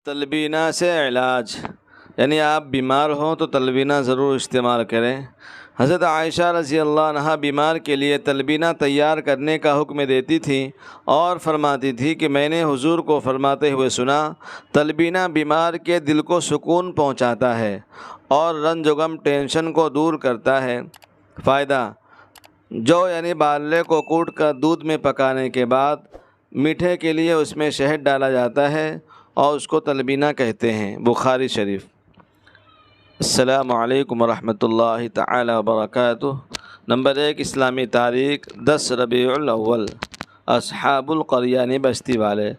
تلبینہ سے علاج، یعنی آپ بیمار ہوں تو تلبینہ ضرور استعمال کریں۔ حضرت عائشہ رضی اللہ عنہا بیمار کے لیے تلبینہ تیار کرنے کا حکم دیتی تھیں اور فرماتی تھی کہ میں نے حضور کو فرماتے ہوئے سنا، تلبینہ بیمار کے دل کو سکون پہنچاتا ہے اور رنج و غم ٹینشن کو دور کرتا ہے۔ فائدہ: جو یعنی بارلے کو کوٹ کر دودھ میں پکانے کے بعد میٹھے کے لیے اس میں شہد ڈالا جاتا ہے اور اس کو تلبینہ کہتے ہیں۔ بخاری شریف۔ السلام علیکم ورحمۃ اللہ تعالی وبرکاتہ۔ نمبر 1، اسلامی تاریخ 10 ربیع الاول۔ اصحاب القریہ یعنی بستی والے۔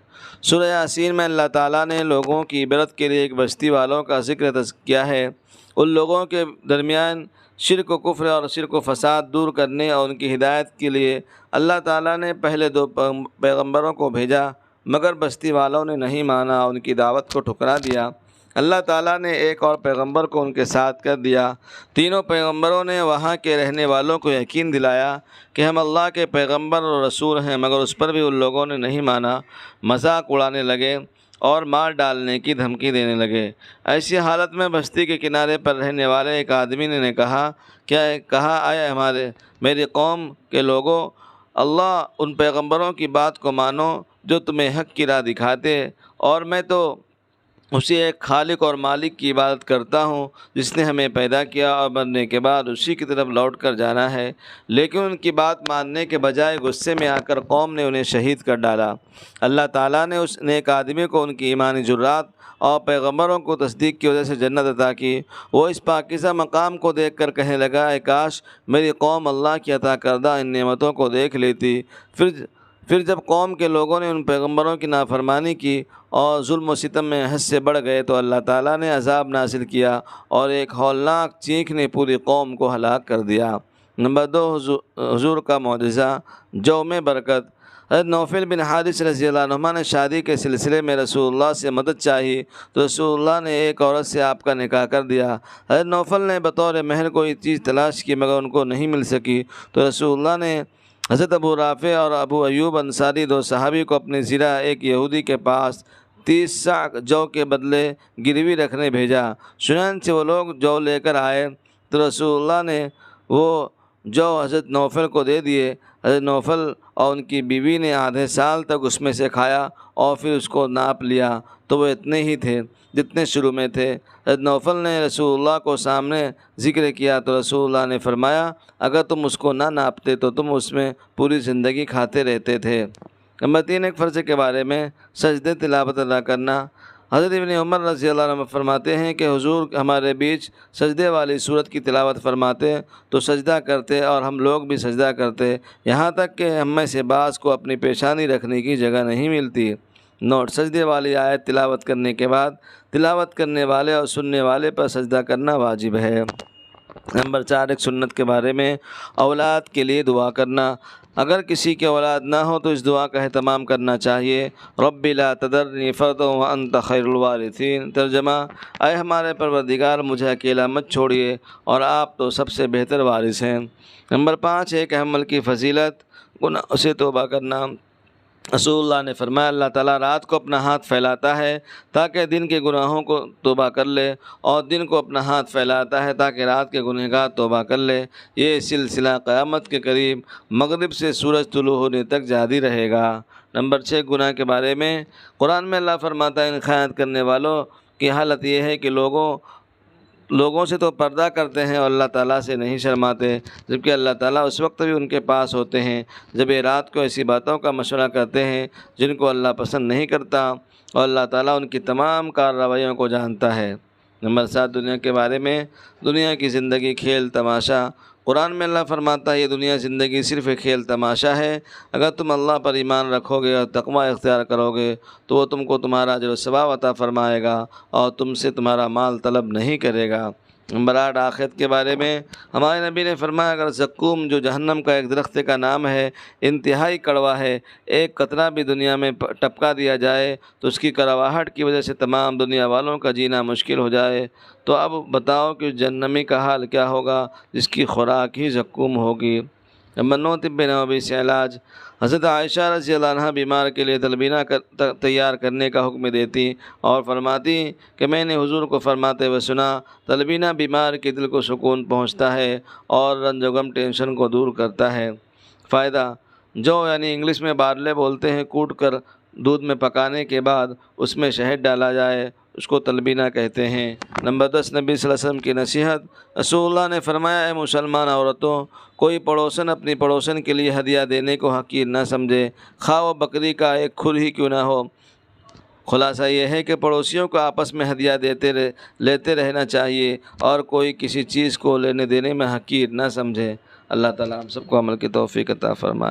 سورہ یاسین میں اللہ تعالیٰ نے لوگوں کی عبرت کے لیے ایک بستی والوں کا ذکر کیا ہے۔ ان لوگوں کے درمیان شرک و کفر اور شرک و فساد دور کرنے اور ان کی ہدایت کے لیے اللہ تعالیٰ نے پہلے 2 پیغمبروں کو بھیجا، مگر بستی والوں نے نہیں مانا اور ان کی دعوت کو ٹھکرا دیا۔ اللہ تعالیٰ نے ایک اور پیغمبر کو ان کے ساتھ کر دیا۔ تینوں پیغمبروں نے وہاں کے رہنے والوں کو یقین دلایا کہ ہم اللہ کے پیغمبر اور رسول ہیں، مگر اس پر بھی ان لوگوں نے نہیں مانا، مذاق اڑانے لگے اور مار ڈالنے کی دھمکی دینے لگے۔ ایسی حالت میں بستی کے کنارے پر رہنے والے ایک آدمی نے کہا اے میری قوم کے لوگوں، اللہ ان پیغمبروں کی بات کو مانو جو تمہیں حق کی راہ دکھاتے، اور میں تو اسی ایک خالق اور مالک کی عبادت کرتا ہوں جس نے ہمیں پیدا کیا اور مرنے کے بعد اسی کی طرف لوٹ کر جانا ہے۔ لیکن ان کی بات ماننے کے بجائے غصے میں آ کر قوم نے انہیں شہید کر ڈالا۔ اللہ تعالیٰ نے اس نیک آدمی کو ان کی ایمانی جرات اور پیغمبروں کو تصدیق کی وجہ سے جنت عطا کی۔ وہ اس پاکیزہ مقام کو دیکھ کر کہنے لگا، اے کاش میری قوم اللہ کی عطا کردہ ان نعمتوں کو دیکھ لیتی۔ پھر جب قوم کے لوگوں نے ان پیغمبروں کی نافرمانی کی اور ظلم و ستم میں حد سے بڑھ گئے تو اللہ تعالیٰ نے عذاب نازل کیا اور ایک ہولناک چینخ نے پوری قوم کو ہلاک کر دیا۔ نمبر 2، حضور کا معجزہ، جو میں برکت۔ حضرت نوفل بن حارث رضی اللہ عنہ نے شادی کے سلسلے میں رسول اللہ سے مدد چاہی تو رسول اللہ نے ایک عورت سے آپ کا نکاح کر دیا۔ حضرت نوفل نے بطور مہر کوئی چیز تلاش کی مگر ان کو نہیں مل سکی تو رسول اللہ نے حضرت ابو رافع اور ابو ایوب انصاری 2 صحابی کو اپنی زرہ ایک یہودی کے پاس 30 صاع جو کے بدلے گروی رکھنے بھیجا۔ چنانچہ وہ لوگ جو لے کر آئے تو رسول اللہ نے وہ جو حضرت نوفل کو دے دیے۔ حضرت نوفل اور ان کی بیوی نے آدھے سال تک اس میں سے کھایا اور پھر اس کو ناپ لیا تو وہ اتنے ہی تھے جتنے شروع میں تھے۔ حضرت نوفل نے رسول اللہ کو سامنے ذکر کیا تو رسول اللہ نے فرمایا، اگر تم اس کو نہ ناپتے تو تم اس میں پوری زندگی کھاتے رہتے تھے۔ نمبر 3، ایک فرض کے بارے میں، سجدے تلاوت ادا کرنا۔ حضرت ابن عمر رضی اللہ عنہ فرماتے ہیں کہ حضور ہمارے بیچ سجدے والی صورت کی تلاوت فرماتے تو سجدہ کرتے اور ہم لوگ بھی سجدہ کرتے، یہاں تک کہ ہم میں سے بعض کو اپنی پیشانی رکھنے کی جگہ نہیں ملتی۔ نوٹ: سجدے والی آیت تلاوت کرنے کے بعد تلاوت کرنے والے اور سننے والے پر سجدہ کرنا واجب ہے۔ نمبر 4، ایک سنت کے بارے میں، اولاد کے لیے دعا کرنا۔ اگر کسی کی اولاد نہ ہو تو اس دعا کا اہتمام کرنا چاہیے، رب لا تذرنی فردا وانت خیر الوارثین۔ ترجمہ: اے ہمارے پروردگار مجھے اکیلا مت چھوڑیے اور آپ تو سب سے بہتر وارث ہیں۔ نمبر 5، ایک اہم عمل کی فضیلت، گناہ سے توبہ کرنا۔ رسول اللہ نے فرمایا، اللہ تعالیٰ رات کو اپنا ہاتھ پھیلاتا ہے تاکہ دن کے گناہوں کو توبہ کر لے، اور دن کو اپنا ہاتھ پھیلاتا ہے تاکہ رات کے گنہگار توبہ کر لے۔ یہ سلسلہ قیامت کے قریب مغرب سے سورج طلوع ہونے تک جاری رہے گا۔ نمبر 6، گناہ کے بارے میں، قرآن میں اللہ فرماتا ہے، ان خیانت کرنے والوں کی حالت یہ ہے کہ لوگوں سے تو پردہ کرتے ہیں اور اللہ تعالیٰ سے نہیں شرماتے، جبکہ اللہ تعالیٰ اس وقت بھی ان کے پاس ہوتے ہیں جب یہ رات کو ایسی باتوں کا مشورہ کرتے ہیں جن کو اللہ پسند نہیں کرتا، اور اللہ تعالیٰ ان کی تمام کارروائیوں کو جانتا ہے۔ نمبر 7، دنیا کے بارے میں، دنیا کی زندگی کھیل تماشا۔ قرآن میں اللہ فرماتا ہے، یہ دنیا زندگی صرف ایک کھیل تماشا ہے، اگر تم اللہ پر ایمان رکھو گے اور تقوی اختیار کرو گے تو وہ تم کو تمہارا اجر و ثواب عطا فرمائے گا اور تم سے تمہارا مال طلب نہیں کرے گا۔ نمبر 8، آخرت کے بارے میں، ہمارے نبی نے فرمایا، اگر زقوم جو جہنم کا ایک درخت کا نام ہے انتہائی کڑوا ہے، ایک قطرہ بھی دنیا میں ٹپکا دیا جائے تو اس کی کڑواہٹ کی وجہ سے تمام دنیا والوں کا جینا مشکل ہو جائے، تو اب بتاؤ کہ جہنمی کا حال کیا ہوگا جس کی خوراک ہی زقوم ہوگی۔ نمبر 9 طب نبوی سے علاج۔ حضرت عائشہ رضی اللہ عنہ بیمار کے لیے تلبینہ تیار کرنے کا حکم دیتی اور فرماتی کہ میں نے حضور کو فرماتے ہوئے سنا، تلبینہ بیمار کے دل کو سکون پہنچتا ہے اور رنج و غم ٹینشن کو دور کرتا ہے۔ فائدہ: جو یعنی انگلش میں بارلے بولتے ہیں، کوٹ کر دودھ میں پکانے کے بعد اس میں شہد ڈالا جائے، اس کو تلبینہ کہتے ہیں۔ نمبر 10 نبی صلی اللہ علیہ وسلم کی نصیحت۔ رسول اللہ نے فرمایا، اے مسلمان عورتوں، کوئی پڑوسن اپنی پڑوسن کے لیے ہدیہ دینے کو حقیر نہ سمجھے، خواہ وہ بکری کا ایک کھر ہی کیوں نہ ہو۔ خلاصہ یہ ہے کہ پڑوسیوں کو آپس میں ہدیہ لیتے رہنا چاہیے اور کوئی کسی چیز کو لینے دینے میں حقیر نہ سمجھے۔ اللہ تعالیٰ ہم سب کو عمل کی توفیق عطا فرمائے۔